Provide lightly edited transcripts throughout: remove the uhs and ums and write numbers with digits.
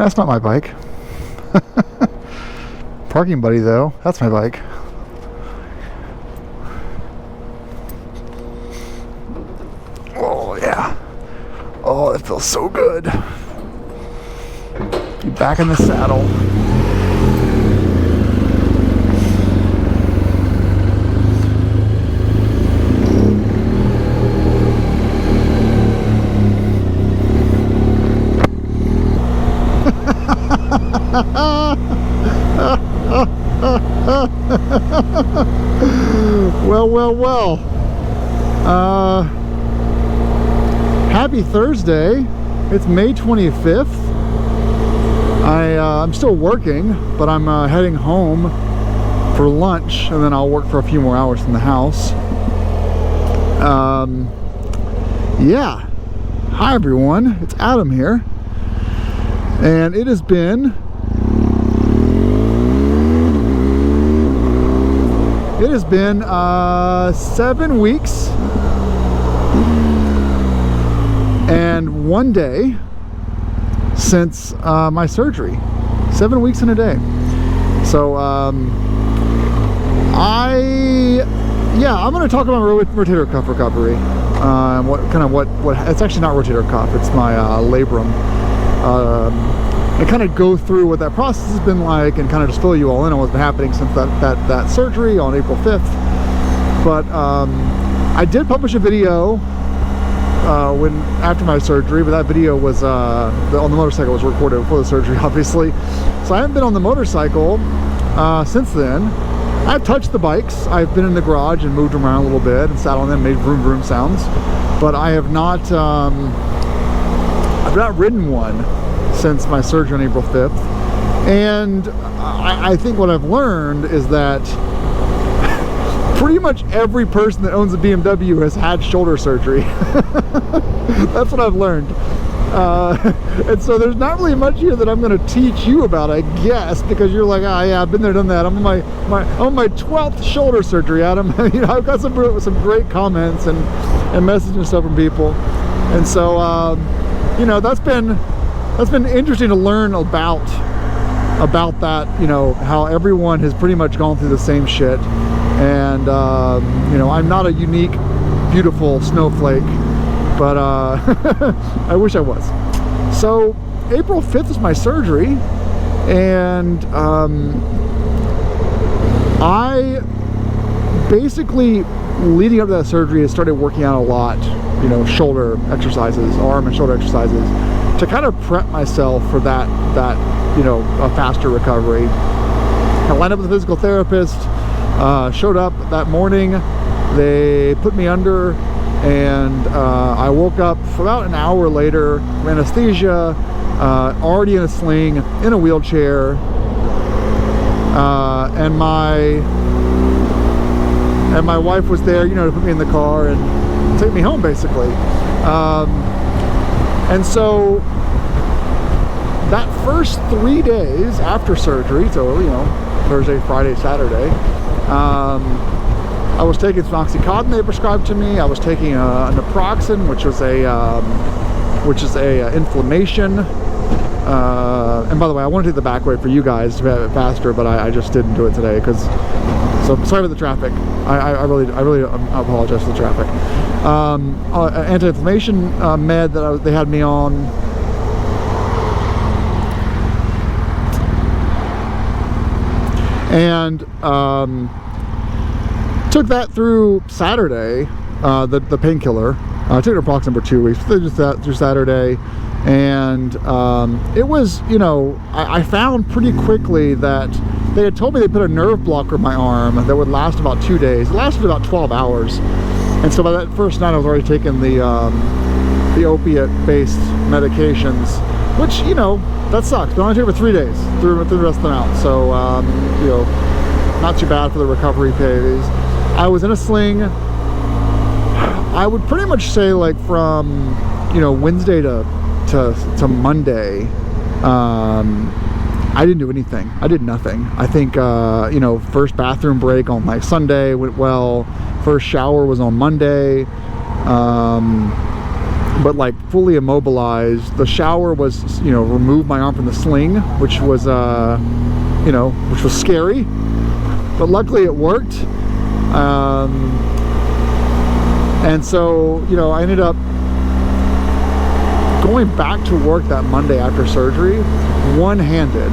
That's not my bike. Parking Buddy though, that's my bike. Oh yeah. Oh, it feels so good. Be back in the saddle. Well. Happy Thursday. It's May 25th. I'm still working, but I'm heading home for lunch, and then I'll work for a few more hours from the house. Yeah. Hi everyone, it's Adam here. And it has been 7 weeks and 1 day since my surgery. 7 weeks and a day. So I'm going to talk about rotator cuff recovery. It's actually not rotator cuff, it's my labrum. And kind of go through what that process has been like, and kind of just fill you all in on what's been happening since that surgery on April 5th. But I did publish a video after my surgery, but that video was on the motorcycle, was recorded before the surgery, obviously. So I haven't been on the motorcycle since then. I've touched the bikes. I've been in the garage and moved around a little bit and sat on them, made vroom vroom sounds, but I have not. I've not ridden one since my surgery on April 5th, and I think what I've learned is that pretty much every person that owns a BMW has had shoulder surgery. That's what I've learned. And so there's not really much here that I'm going to teach you about, I guess, because you're like, oh yeah, I've been there, done that. I'm on my 12th shoulder surgery, Adam. You know, I've got some great comments and messages and stuff from people, and so you know, that's been interesting to learn about that, you know, how everyone has pretty much gone through the same shit. And you know, I'm not a unique, beautiful snowflake, but I wish I was. So April 5th is my surgery, and I basically, leading up to that surgery, I started working out a lot, you know, shoulder exercises, arm and shoulder exercises, to kind of prep myself for that you know, a faster recovery. I lined up with a physical therapist, showed up that morning, they put me under, and I woke up for about an hour later, anesthesia, already in a sling, in a wheelchair, and my wife was there, you know, to put me in the car and take me home, basically. And so that first 3 days after surgery, so, you know, Thursday, Friday, Saturday, I was taking some Oxycontin they prescribed to me. I was taking naproxen, which is a inflammation. And by the way, I want to take the back way for you guys to have it faster, but I just didn't do it today because. So sorry for the traffic. I really apologize for the traffic. Anti-inflammation med that they had me on. And took that through Saturday, the painkiller. I took it approximately for 2 weeks, just that through Saturday. And it was, you know, I found pretty quickly that they had told me they put a nerve blocker in my arm that would last about 2 days. It lasted about 12 hours. And so by that first night, I was already taking the opiate-based medications, which, you know, that sucks. But I only took it for 3 days, threw the rest of them out. So, you know, not too bad for the recovery phase. I was in a sling. I would pretty much say, like, from, you know, Wednesday to Monday, I didn't do anything. I did nothing. I think, you know, first bathroom break on like Sunday went well. First shower was on Monday. but like fully immobilized. The shower was, you know, remove my arm from the sling, which was, you know, which was scary, but luckily it worked. And so, you know, I ended up going back to work that Monday after surgery, one-handed.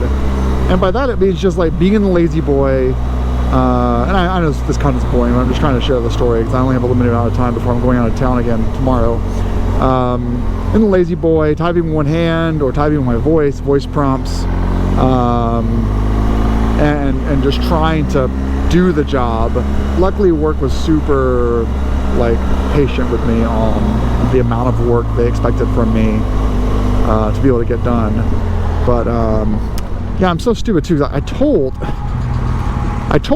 And by that it means just like being in the lazy boy. And I know this content's boring, but I'm just trying to share the story because I only have a limited amount of time before I'm going out of town again tomorrow. In the lazy boy, typing with one hand or typing with my voice prompts, and just trying to do the job. Luckily, work was super like patient with me on the amount of work they expected from me to be able to get done. But yeah, I'm so stupid too. I told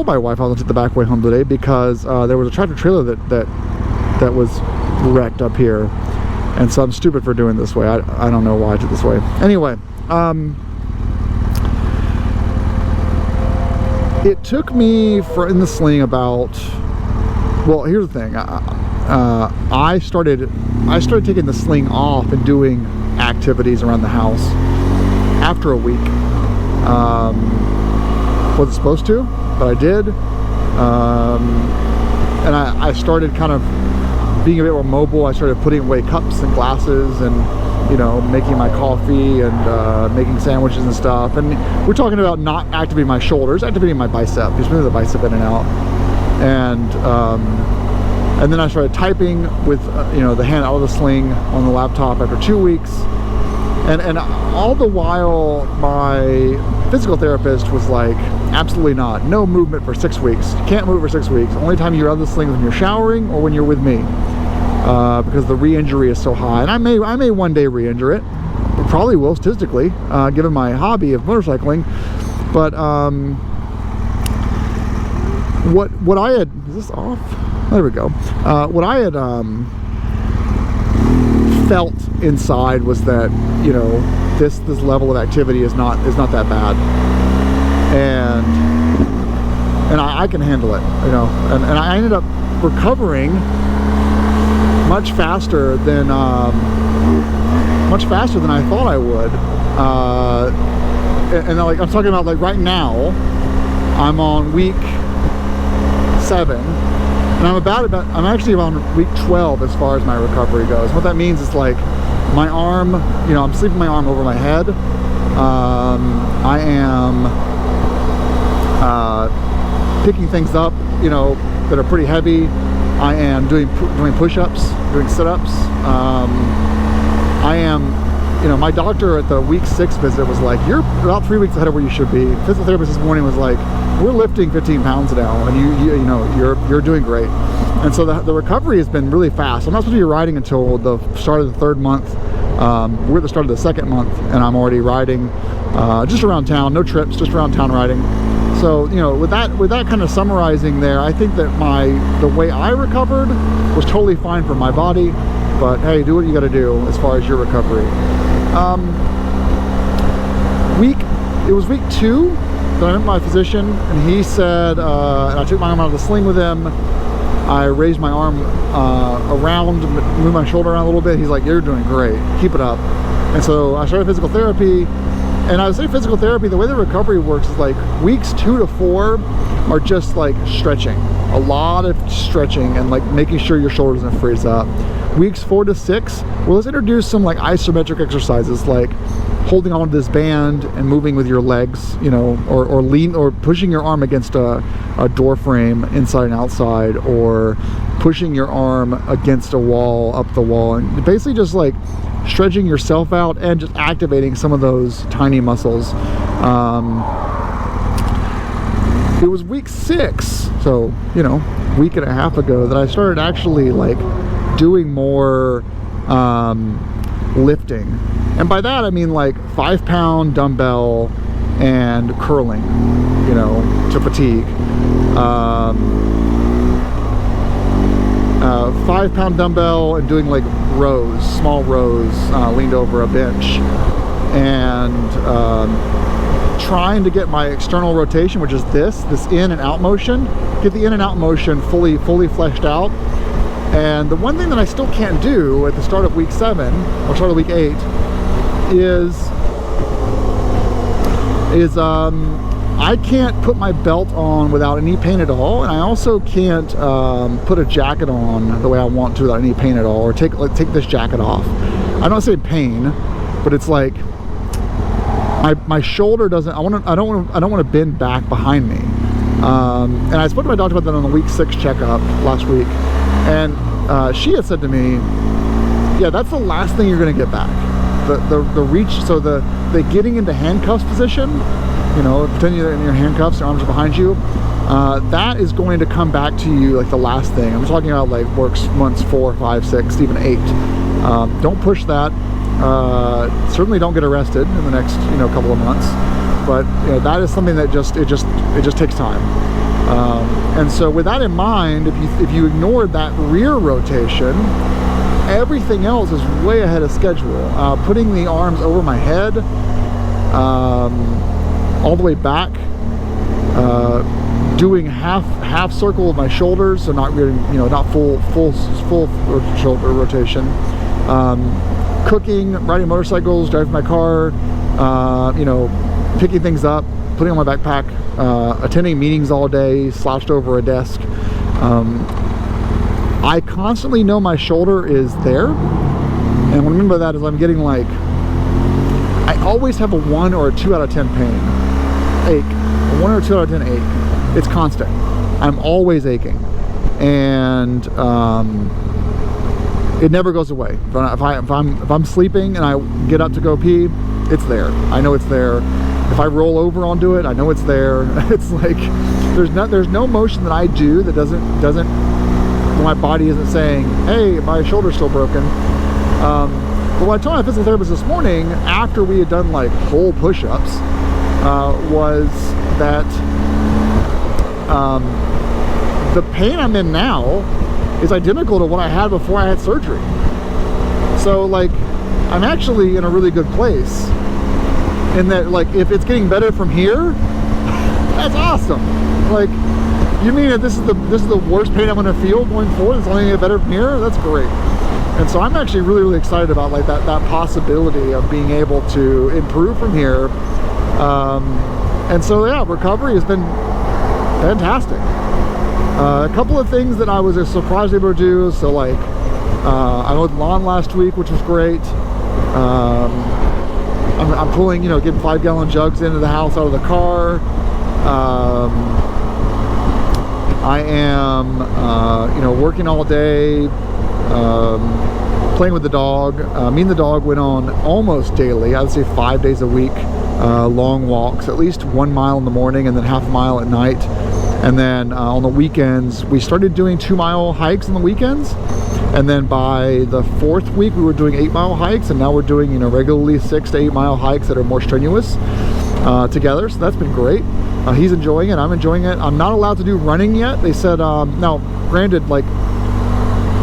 my wife I was gonna take the back way home today because there was a tractor trailer that was wrecked up here, and so I'm stupid for doing this way. I don't know why I did this way. Anyway, it took me in the sling about, well, here's the thing. I started taking the sling off and doing activities around the house after a week. Wasn't supposed to, but I did. And I started kind of being a bit more mobile. I started putting away cups and glasses and, you know, making my coffee and making sandwiches and stuff. And we're talking about not activating my shoulders, activating my bicep, just moving the bicep in and out. And then I started typing with, you know, the hand out of the sling on the laptop after 2 weeks. And all the while, my physical therapist was like, absolutely not. No movement for 6 weeks. You can't move for 6 weeks. Only time you're out of the sling is when you're showering or when you're with me. Because the re-injury is so high. And I may one day re-injure it. Probably will, statistically, given my hobby of motorcycling. But what I had, is this off? There we go. What I had felt inside was that, you know, this level of activity is not that bad, and I can handle it, you know, and I ended up recovering much faster than I thought I would. And like I'm talking about, like right now, I'm on week 7. And I'm actually on week 12 as far as my recovery goes. What that means is like my arm, you know, I'm sleeping my arm over my head. I am picking things up, you know, that are pretty heavy. I am doing push-ups, doing sit-ups. I am, you know, my doctor at the week 6 visit was like, you're about 3 weeks ahead of where you should be. Physical therapist this morning was like, we're lifting 15 pounds now, and you know, you're doing great. And so the recovery has been really fast. I'm not supposed to be riding until the start of the 3rd month. We're at the start of the 2nd month, and I'm already riding just around town. No trips, just around town riding. So, you know, with that kind of summarizing there, I think that the way I recovered was totally fine for my body. But hey, do what you got to do as far as your recovery. It was week 2 that I met my physician, and he said, and I took my arm out of the sling with him. I raised my arm around, moved my shoulder around a little bit. He's like, you're doing great, keep it up. And so I started physical therapy. And I would say physical therapy, the way the recovery works is like weeks 2 to 4 are just like stretching. A lot of stretching and like making sure your shoulder doesn't freeze up. Weeks 4 to 6, well, let's introduce some like isometric exercises, like holding on to this band and moving with your legs, you know, or pushing your arm against a door frame inside and outside, or pushing your arm against a wall, up the wall, and basically just like stretching yourself out and just activating some of those tiny muscles. It was week 6, so, you know, week and a half ago, that I started actually like doing more lifting. And by that I mean like 5-pound dumbbell and curling, you know, to fatigue. 5-pound dumbbell and doing like rows, small rows, leaned over a bench, and trying to get my external rotation, which is this in and out motion, get the in and out motion fully fleshed out. And the one thing that I still can't do at the start of week 7 or start of week 8 is I can't put my belt on without any pain at all, and I also can't put a jacket on the way I want to without any pain at all, or take this jacket off. I don't say pain, but it's like my shoulder doesn't. I don't want to bend back behind me. And I spoke to my doctor about that on the week 6 checkup last week, and she had said to me, "Yeah, that's the last thing you're going to get back. The reach, so the getting into handcuffs position, you know, pretending you're in your handcuffs, your arms are behind you, that is going to come back to you like the last thing. I'm talking about like works months 4, 5, 6, even 8. Don't push that. Certainly don't get arrested in the next, you know, couple of months. But you know, that is something that just takes time. And so with that in mind, if you ignore that rear rotation, everything else is way ahead of schedule. Putting the arms over my head, all the way back, doing half circle of my shoulders, so not really, you know, not full shoulder rotation. Cooking, riding motorcycles, driving my car, you know, picking things up, putting on my backpack, attending meetings all day, slouched over a desk. I constantly know my shoulder is there, and what I mean by that is I'm getting like, I always have a 1 or a 2 out of 10 pain, ache, a 1 or 2 out of 10 ache. It's constant. I'm always aching, and it never goes away. If I'm sleeping and I get up to go pee, it's there. I know it's there. If I roll over onto it, I know it's there. It's like there's no motion that I do that doesn't my body isn't saying, hey, my shoulder's still broken. But what I told my physical therapist this morning, after we had done like whole push-ups, was that the pain I'm in now is identical to what I had before I had surgery. So like, I'm actually in a really good place in that, like, if it's getting better from here, that's awesome. Like, you mean that this is the worst pain I'm going to feel going forward? It's only going to get better from here? That's great. And so I'm actually really excited about like that possibility of being able to improve from here. And so yeah, recovery has been fantastic. A couple of things that I was surprised able to do. So like, I mowed the lawn last week, which was great. I'm pulling, you know, getting 5-gallon jugs into the house out of the car. I am, you know, working all day, playing with the dog. Me and the dog went on almost daily, I would say 5 days a week, long walks, at least 1 mile in the morning and then half a mile at night. And then on the weekends, we started doing 2-mile hikes on the weekends. And then by the 4th week, we were doing 8-mile hikes, and now we're doing, you know, regularly 6 to 8-mile hikes that are more strenuous together. So that's been great. He's enjoying it. I'm enjoying it. I'm not allowed to do running yet. They said, now, granted, like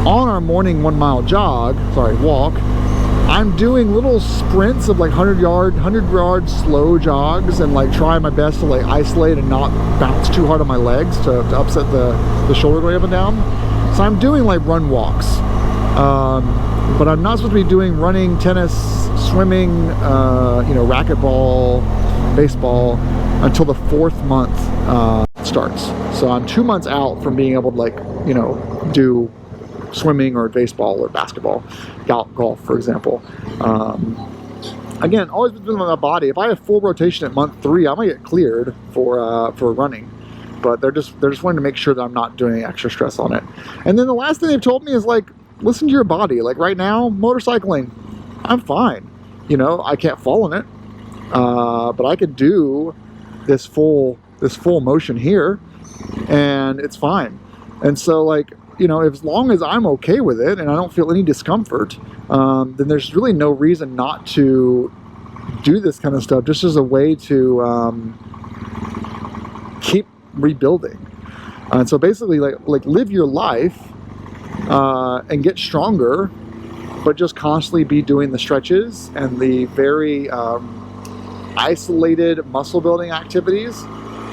on our morning 1-mile walk, I'm doing little sprints of like 100-yard slow jogs, and like trying my best to like isolate and not bounce too hard on my legs to upset the shoulder going up and down. So I'm doing like run walks, but I'm not supposed to be doing running, tennis, swimming, you know, racquetball, baseball until the 4th month starts. So I'm 2 months out from being able to, like, you know, do swimming or baseball or basketball, golf, for example. Again, always been with my body. If I have full rotation at month 3, I might get cleared for running. But they're just wanting to make sure that I'm not doing any extra stress on it. And then the last thing they've told me is like, listen to your body. Like right now, motorcycling, I'm fine. You know, I can't fall in it, but I can do this full motion here, and it's fine. And so like, you know, as long as I'm okay with it and I don't feel any discomfort, then there's really no reason not to do this kind of stuff, just as a way to keep rebuilding. And so basically like live your life and get stronger, but just constantly be doing the stretches and the very isolated muscle building activities,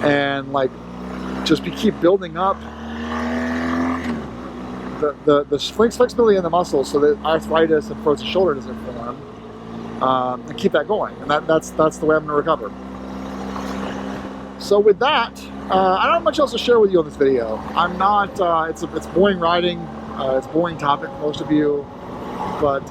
and like just keep building up the flexibility in the muscles so that arthritis and frozen shoulder doesn't form, and keep that going. And that's the way I'm going to recover. So with that, I don't have much else to share with you on this video. I'm not, it's boring riding, it's a boring topic for most of you, but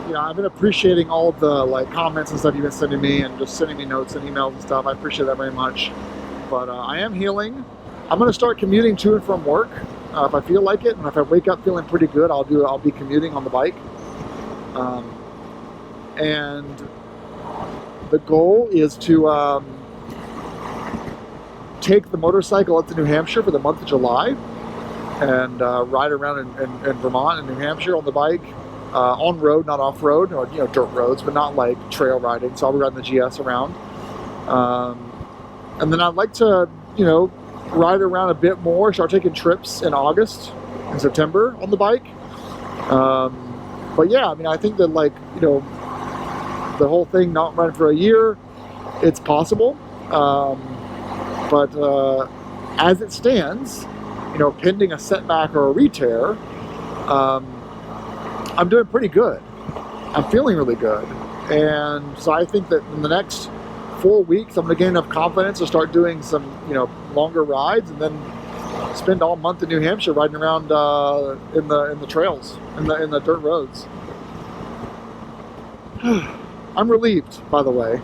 you know, I've been appreciating all of the like comments and stuff you've been sending me, and just sending me notes and emails and stuff. I appreciate that very much. But I am healing. I'm going to start commuting to and from work if I feel like it, and if I wake up feeling pretty good, I'll be commuting on the bike. And the goal is to take the motorcycle up to New Hampshire for the month of July and ride around in Vermont and New Hampshire on the bike, on road, not off road, or you know, dirt roads, but not like trail riding. So I'll be riding the GS around, and then I'd like to, you know, ride around a bit more, start taking trips in August and September on the bike. But yeah, I mean, I think that, like, you know, the whole thing not running for a year, it's possible. But as it stands, you know, pending a setback or a re-tear, I'm doing pretty good. I'm feeling really good. And so I think that in the next 4 weeks, I'm going to gain enough confidence to start doing some, you know, longer rides, and then spend all month in New Hampshire riding around in the trails, in the dirt roads. I'm relieved, by the way.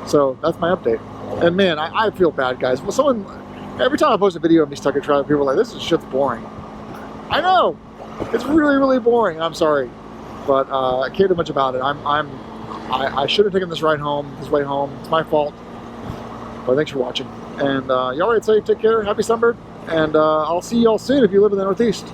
So that's my update. And man, I feel bad, guys. Well, every time I post a video of me stuck in traffic, people are like, "This shit's boring." I know, it's really, really boring. I'm sorry, but I can't do much about it. I should have taken this way home. It's my fault. But thanks for watching. And y'all right, say take care. Happy sunburn. And I'll see y'all soon if you live in the Northeast.